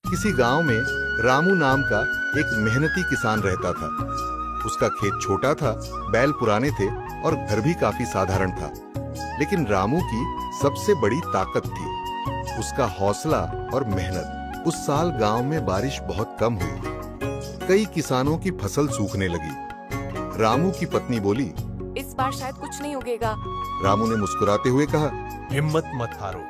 किसी गांव में रामू नाम का एक मेहनती किसान रहता था। उसका खेत छोटा था, बैल पुराने थे और घर भी काफी साधारण था। लेकिन रामू की सबसे बड़ी ताकत थी उसका हौसला और मेहनत। उस साल गांव में बारिश बहुत कम हुई। कई किसानों की फसल सूखने लगी। रामू की पत्नी बोली, इस बार शायद कुछ नहीं उगेगा। रामू ने मुस्कुराते हुए कहा, हिम्मत मत हारो,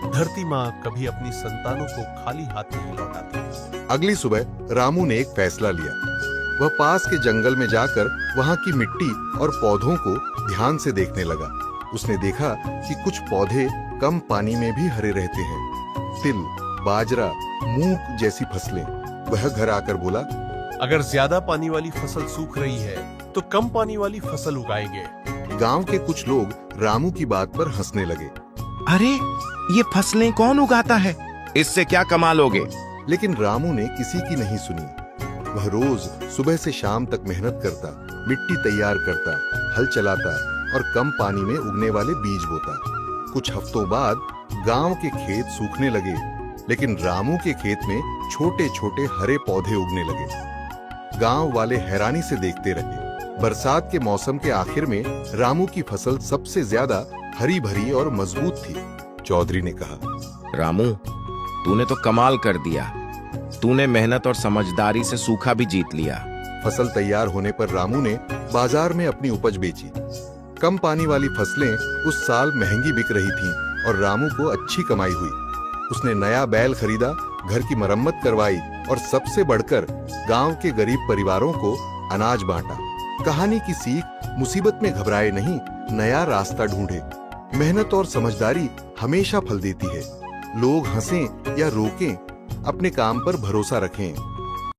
धरती माँ कभी अपनी संतानों को खाली हाथ नहीं लौटाती। अगली सुबह रामू ने एक फैसला लिया। वह पास के जंगल में जाकर वहां की मिट्टी और पौधों को ध्यान से देखने लगा। उसने देखा कि कुछ पौधे कम पानी में भी हरे रहते हैं। तिल, बाजरा, मूंग जैसी फसलें। वह घर आकर बोला, अगर ज्यादा पानी वाली फसल सूख रही है तो कम पानी वाली फसल उगाएंगे। गांव के कुछ लोग रामू की बात पर हंसने लगे। अरे ये फसलें कौन उगाता है, इससे क्या कमा लोगे? लेकिन रामू ने किसी की नहीं सुनी। वह रोज सुबह से शाम तक मेहनत करता, मिट्टी तैयार करता, हल चलाता और कम पानी में उगने वाले बीज बोता। कुछ हफ्तों बाद गांव के खेत सूखने लगे, लेकिन रामू के खेत में छोटे छोटे हरे पौधे उगने लगे। गांव वाले हैरानी से देखते रहे। बरसात के मौसम के आखिर में रामू की फसल सबसे ज्यादा हरी भरी और मजबूत थी। चौधरी ने कहा, रामू, तूने तो कमाल कर दिया। तूने मेहनत और समझदारी से सूखा भी जीत लिया। फसल तैयार होने पर रामू ने बाजार में अपनी उपज बेची। कम पानी वाली फसलें उस साल महंगी बिक रही थीं और रामू को अच्छी कमाई हुई। उसने नया बैल खरीदा, घर की मरम्मत करवाई और सबसे बढ़कर गांव के गरीब परिवारों को अनाज बांटा। कहानी की सीख, मुसीबत में घबराए नहीं, नया रास्ता ढूंढे। मेहनत और समझदारी हमेशा फल देती है। लोग हंसें या रोकें, अपने काम पर भरोसा रखें।